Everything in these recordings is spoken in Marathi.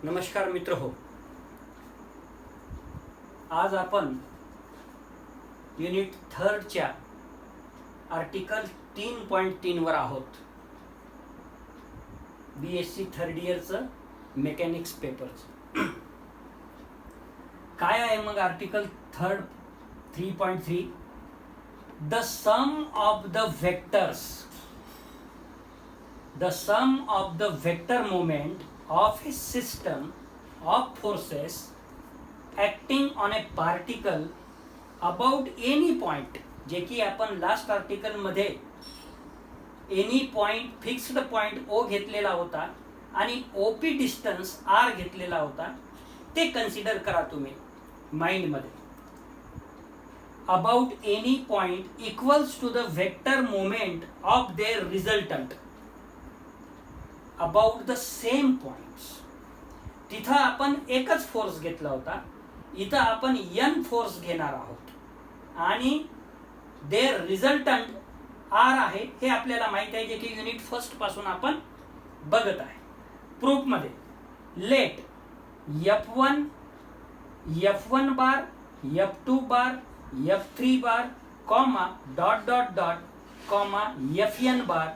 नमस्कार मित्र हो. आज आपण युनिट 3च्या आर्टिकल 3.3 वर आहोत. BSc थर्ड इयरचं मेकॅनिक्स पेपरचं. काय आहे मग article 3.3? The sum of the vector moment of a system of forces acting on a particle about any point, जे की आपण लास्ट आर्टिकल मध्ये any point fixed point O घेतलेला होता आणि ओपी डिस्टन्स आर घेतलेला होता, ते कन्सिडर करा तुम्ही माइंड मध्ये. About any point equals to the vector moment of their resultant about the same points. तिथं आपण एकच फोर्स घेतला होता, इथं आपण एन फोर्स घेणार आहोत आणि देअर रिझल्टंट आर आहे हे आपल्याला माहित आहे, जे की युनिट फर्स्ट पासून आपण बघत आहे. प्रूफ मध्ये let F1 bar, F2 bar, F3 bar, comma dot dot dot comma Fn bar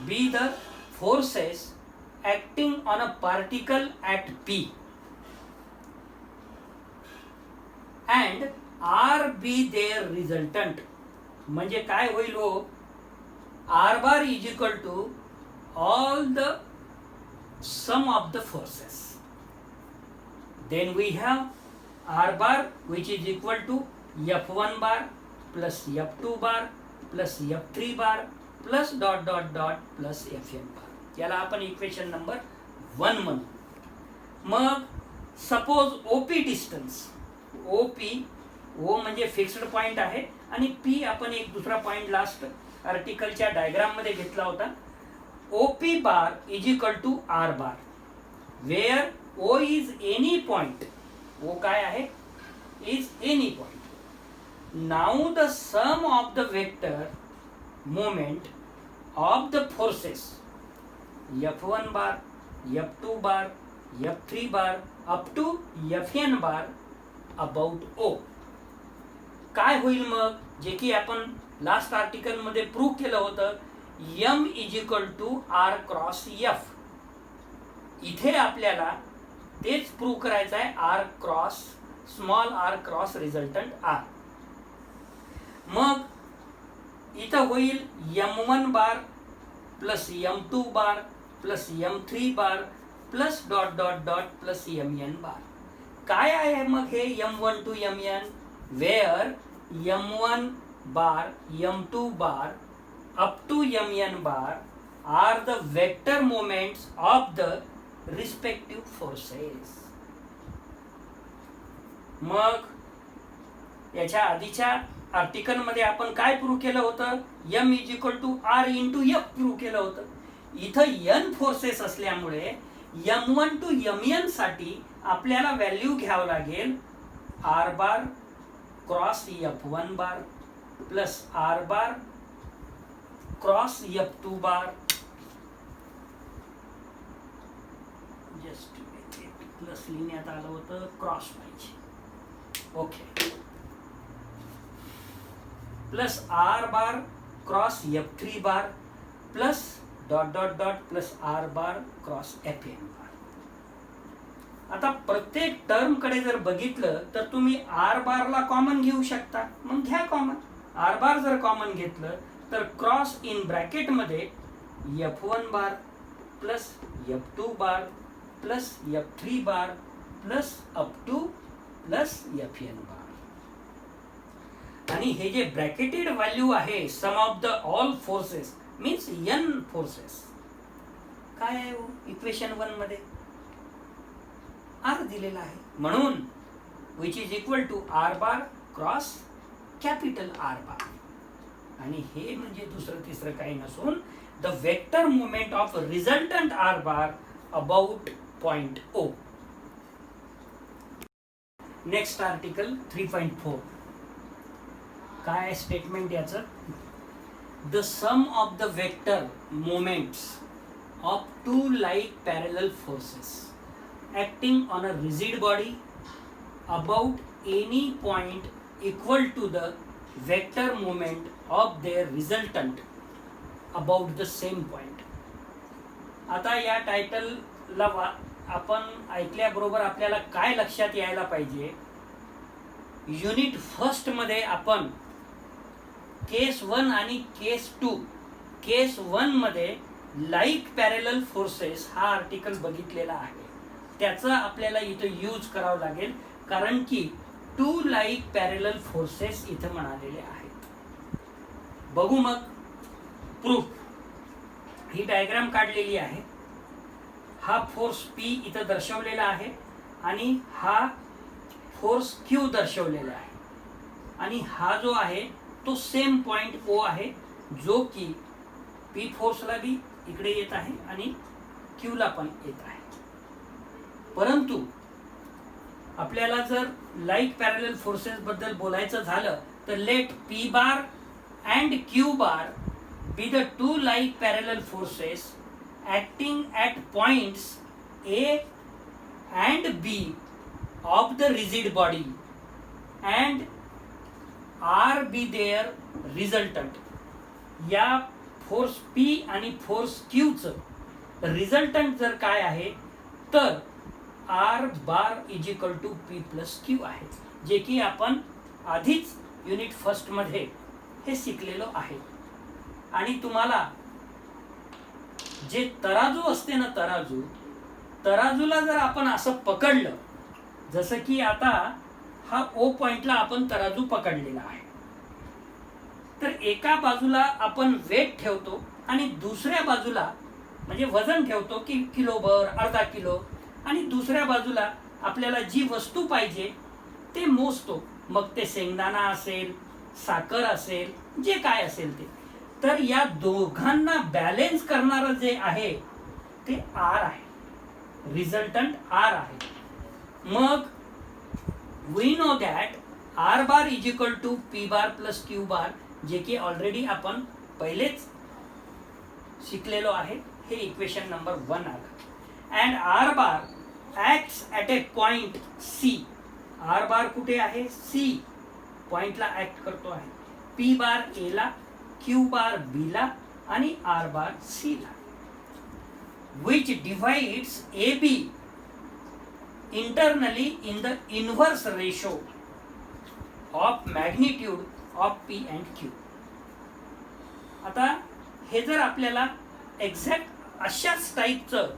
be the forces acting on a particle at P and R be their resultant. म्हणजे काय होईल हो? R bar is equal to all the sum of the forces. Then we have R bar which is equal to F1 bar plus F2 bar plus F3 bar plus dot dot dot plus Fn bar. याला आपण इक्वेशन नंबर 1 म्हणू. मग सपोज ओपी डिस्टन्स, ओ म्हणजे फिक्स्ड पॉइंट आहे आणि पी आपण एक दुसरा पॉइंट लास्ट आर्टिकलच्या डायग्राम मध्ये घेतला होता. OP bar is equal to R bar where O is any point. O काय आहे? Is any point. Now the sum of the vector moment of the forces F1 bar, F2 bar, F3 bar up to Fn bar about O. काय होईल मग? जे की आपण लास्ट आर्टिकल मध्ये प्रूव्ह केलं होतं, M is equal to R cross F. इथे आपल्याला तेच प्रूव्ह करायचं आहे, R cross small r cross resultant R. मग इथं होईल M1 bar plus M2 bar plus M3 bar plus dot dot dot plus Mn bar. काय आहे मग हे M1 टू Mn? Where M1 bar, M2 bar up to Mn bar are the vector moments of the respective forces. मग याच्या आधीच्या आर्टिकल मध्ये आपण काय प्रूव्ह केलं होतं? M is equal to R into F prove केलं होतं. इथं N फोर्सेस असल्यामुळे M1 टू Mn साठी आपल्याला व्हॅल्यू घ्यावं लागेल R bar cross F1 bar plus R bar cross F2 bar. Just plus लिहिण्यात आलं होतं, क्रॉस पाहिजे. Okay. Plus R bar cross F3 bar plus dot dot dot plus R bar cross Fn bar. आता प्रत्येक टर्म कडे जर बघितलं तर तुम्ही R बारला कॉमन घेऊ शकता, मग घ्या कॉमन. R बार जर कॉमन घेतलं तर क्रॉस इन ब्रॅकेट मध्ये F1 bar plus F2 bar plus F3 bar plus up to plus Fn bar. आणि हे जे ब्रॅकेटेड व्हॅल्यू आहे sum of the all forces means N forces, काय आहे इक्वेशन 1 मध्ये? R दिलेला आहे, म्हणून which is equal to R bar cross capital R bar. आणि हे म्हणजे दुसरं तिसरं काही नसून the vector moment of resultant R bar about point O. Next article 3.4. काय स्टेटमेंट याचं? The sum of the vector moments of two like parallel forces acting on a rigid body about any point equal to the vector moment of their resultant about the same point. आता या टायटलला आपण ऐकल्याबरोबर आपल्याला काय लक्षात यायला पाहिजे, युनिट फर्स्ट मध्ये आपण केस 1 आणि केस 2, केस 1 मध्ये लाईक पॅरेलल फोर्सेस हा आर्टिकल बघितलेला आहे. त्याचा आपल्याला इथं यूज करावं लागेल, कारण की 2 लाईक पॅरेलल फोर्सेस इथं म्हणालेले आहेत. बघू मग प्रूफ. ही डायग्राम काढलेली आहे. हा फोर्स P इथं दर्शवलेला आहे आणि हा फोर्स Q दर्शवलेला आहे आणि हा जो आहे तो सेम पॉइंट O आहे, जो की P फोर्सला भी इकडे येत आहे आणि Q ला पण येत आहे. परंतु आपल्याला जर लाईक पॅरेलल फोर्सेस बद्दल बोलायचं झालं तर let P bar and Q bar be the 2 like parallel forces acting at points A and B of the rigid body and R be their resultant. या फोर्स P आणि फोर्स Q चं रिझल्टंट जर काय आहे तर R bar is equal to P plus Q आहे, जे की आपण आधीच युनिट फर्स्ट मध्ये हे शिकलेलो आहे. आणि तुम्हाला जे तराजू असते ना, तराजूला जर आपण असं पकडलं, जसं की आता हा O पॉइंटला आपण तराजू पकडलेला आहे, तर एका बाजूला आपण वेट ठेवतो आणि दुसऱ्या बाजूला म्हणजे वजन ठेवतो की किलोभर, अर्धा किलो, आणि दुसऱ्या बाजूला आपल्याला जी वस्तू पाहिजे ते मोजतो. मग ते शेंगदाणा असेल, साखर असेल, जे काय असेल ते. तर या दोघांना बॅलेन्स करणारं जे आहे ते R आहे, रिझल्टंट R आहे. मग we know that R bar is equal to P bar plus Q bar, जे की ऑलरेडी आपण पहिलेच शिकलेलो आहे. हे इक्वेशन नंबर 1 आलं. And R bar acts at a point C. R बार कुठे आहे? C पॉइंटला ऍक्ट करतो आहे. P बार A ला, Q बार B ला आणि R बार C ला. which divides AB internally in the inverse ratio of magnitude of P and Q. आता हे जर आपल्याला एक्झॅक्ट अशाच टाईपचं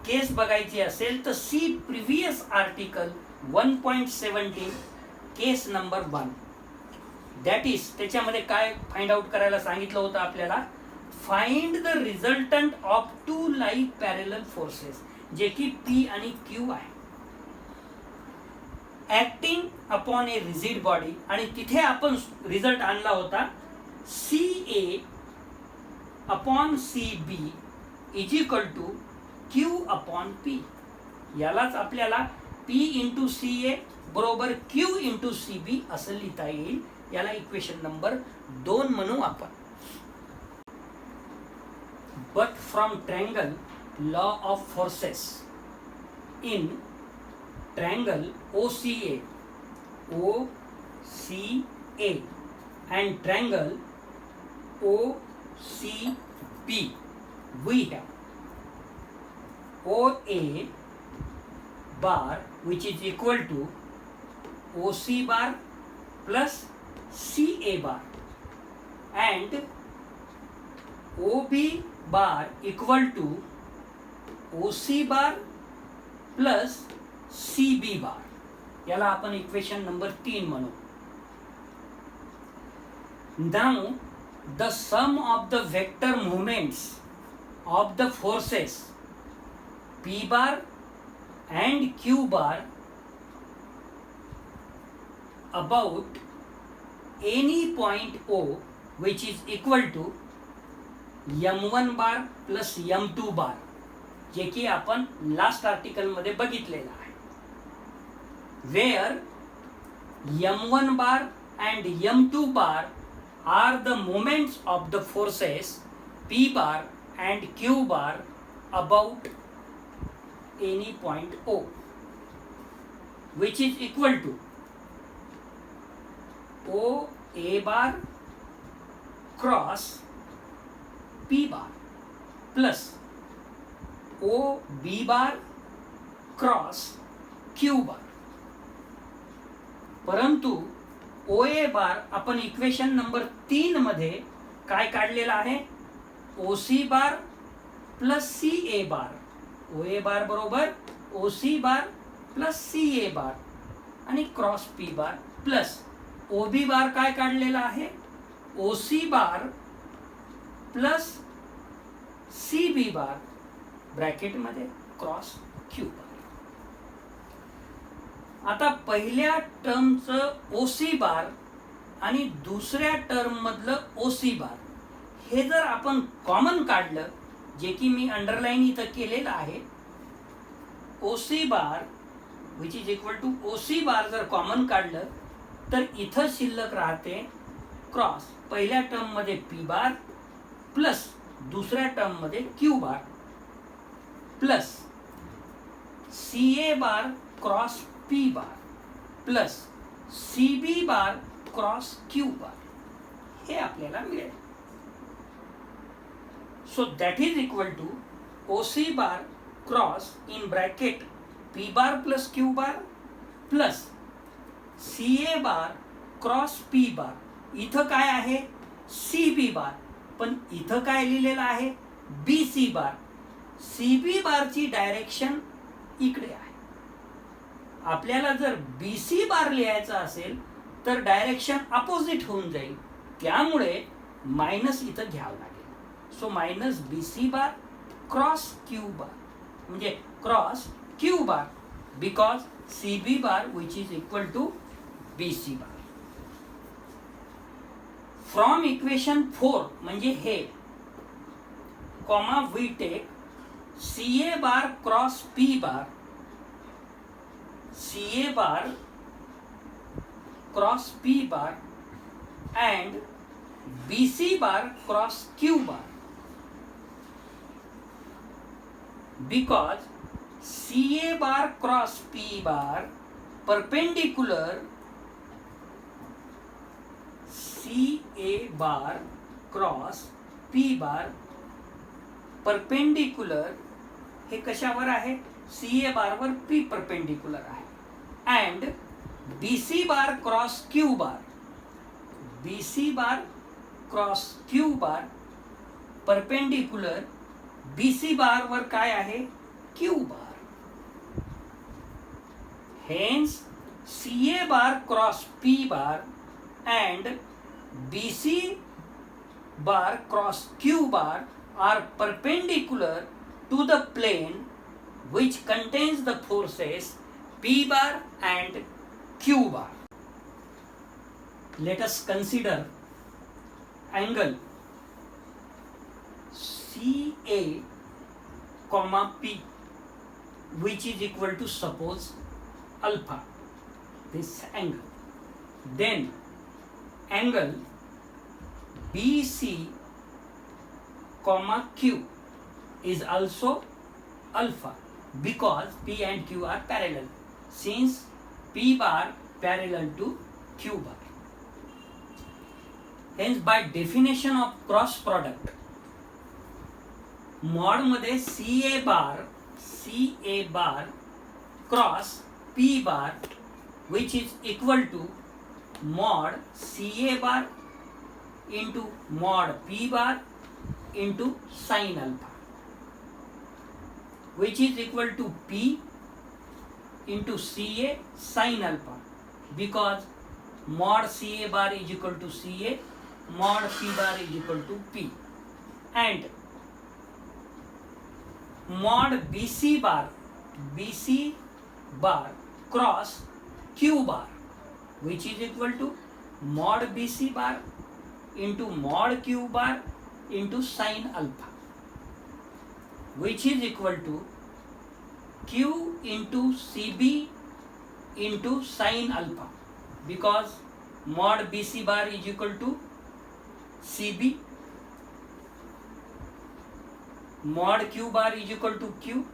केस बघायची असेल तर see previous article 1.17 case number 1. That is त्याच्यामध्ये काय फाइंड आउट करायला सांगितलं होतं आपल्याला, find the resultant of 2 like parallel forces, जे की P आणि Q आहे, acting upon a rigid body. आणि तिथे आपण रिझल्ट आणला होता CA upon CB is equal to Q upon P. यालाच आपल्याला P इंटू CA बरोबर Q इंटू CB असं लिहिता येईल. याला इक्वेशन नंबर 2 म्हणू आपण. But from triangle law of forces in triangle OCA and triangle OCB, we have OA bar which is equal to OC bar plus CA bar and OB bar equal to OC bar plus CB bar. याला आपण इक्वेशन नंबर 3 म्हणू. Now the sum of the vector movements of the forces P bar and Q bar about any point O which is equal to M1 bar plus M2 bar, जे की आपण लास्ट आर्टिकल मध्ये बघितलेलं आहे. Where M1 bar and M2 bar are the moments of the forces P bar and Q bar about any point O, which is equal to O A bar cross P bar plus O B bar cross Q बार. परंतु ओ ए बार आपण इक्वेशन नंबर 3 मध्ये काय काढलेला आहे? O C bar plus C A bar. O A bar बरोबर O C bar plus C A bar आणि cross P bar plus O B bar काय काढलेला आहे? O C bar plus C B bar ब्रॅकेटमध्ये क्रॉस क्यू बार. आता पहिल्या टर्मचं ओ सी बार आणि दुसऱ्या टर्म मधलं ओ सी बार हे जर आपण कॉमन काढलं, जे की मी अंडरलाईन इथं केलेलं आहे, O C bar which is equal to O C bar जर कॉमन काढलं तर इथं शिल्लक राहते क्रॉस पहिल्या टर्म मध्ये पी बार प्लस दुसऱ्या टर्म मध्ये Q bar plus C A bar cross P bar plus C B bar cross Q bar हे आपल्याला मिळेल. So that is equal to O C bar cross in bracket P bar plus Q bar plus C A bar cross P bar. इथं काय आहे? सी बी बार, पण इथं काय लिहिलेलं आहे? बी सी बार. सी बी बारची डायरेक्शन इकडे आहे. आपल्याला जर बी सी बार लिहायचा असेल तर डायरेक्शन अपोजिट होऊन जाईल, त्यामुळे मायनस इथं घ्यावं लागेल. So minus B C bar cross Q bar म्हणजे cross Q bar because C B bar which is equal to B C bar. From equation 4 म्हणजे हे comma we take C A bar cross P bar, C A bar cross P bar and B C bar cross Q bar, because C A bar cross P bar perpendicular C A bar cross P bar perpendicular हे कशावर आहे? सी ए बार वर पी परपेंडिकुलर आहे. And B C bar cross Q bar, B C bar cross Q bar perpendicular B C bar वर काय आहे? Q bar. Hence C A bar cross P bar and B C bar cross Q bar are perpendicular to the plane which contains the forces P bar and Q bar. Let us consider angle CA comma P which is equal to suppose alpha, this angle. Then angle BC comma Q is also alpha because P and Q are parallel, since P bar parallel to Q bar. Hence by definition of cross product, mod मध्ये CA bar cross P bar which is equal to mod CA bar into mod P bar into sin alpha, which is equal to P into CA sin alpha, because mod CA bar is equal to CA, mod P bar is equal to P, and mod BC bar cross Q bar which is equal to mod BC bar into mod Q bar into sin alpha, which is equal to Q into CB into sin alpha, because mod BC bar is equal to CB, mod Q bar is equal to Q,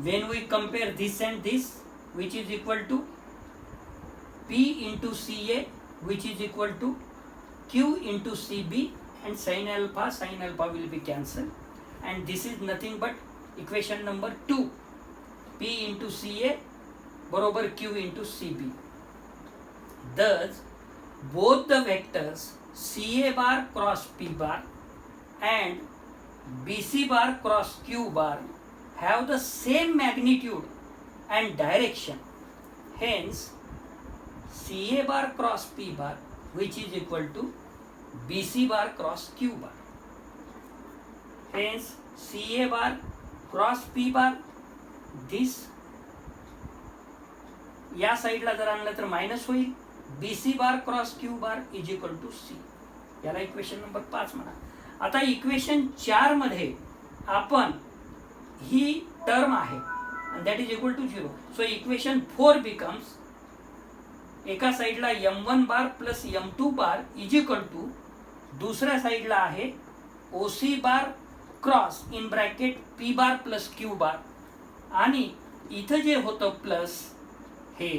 when we compare this and this, which is equal to P into Ca, which is equal to Q into Cb, and sin alpha will be cancelled, and this is nothing but equation number 2, P into Ca बरोबर Q into Cb. Thus, both the vectors Ca bar cross P bar and Bc bar cross Q bar have the same magnitude and direction. Hence, Ca bar cross P bar, which is equal to Bc bar cross Q bar. Hence, Ca bar cross P bar, this या साईडला जर आणलं तर मायनस होईल. BC bar cross Q bar is equal to C. याला इक्वेशन नंबर 5 म्हणा. आता इक्वेशन 4 मध्ये आपण ही टर्म आहे and that is equal to 0. So equation 4 becomes, एका साईडला m1 bar plus m2 bar is equal to दुसऱ्या साईडला आहे OC bar cross in bracket P bar plus Q bar, आणि इथं जे होतं प्लस हे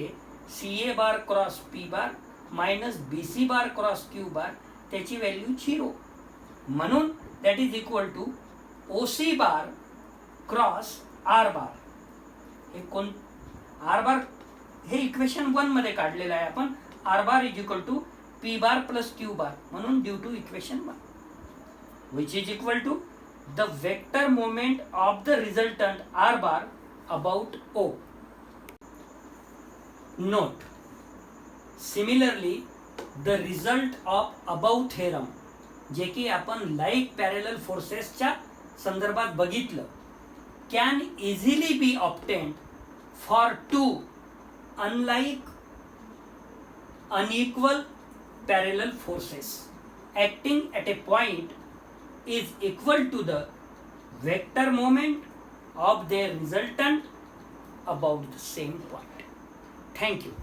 CA bar cross P bar minus BC bar cross Q bar, त्याची व्हॅल्यू 0, म्हणून that is equal to OC bar cross R bar. हे कोण R बार हे इक्वेशन 1 मध्ये काढलेलं आहे आपण. R bar is equal to P bar plus Q bar, म्हणून due to equation 1, which is equal to the vector moment of the resultant R bar about O. Note, similarly the result of above theorem, जे की आपण लाईक पॅरलल फोर्सेसच्या संदर्भात बघितलं, can easily be obtained for two unlike unequal parallel forces acting at a point is equal to the vector moment of their resultant about the same point. Thank you.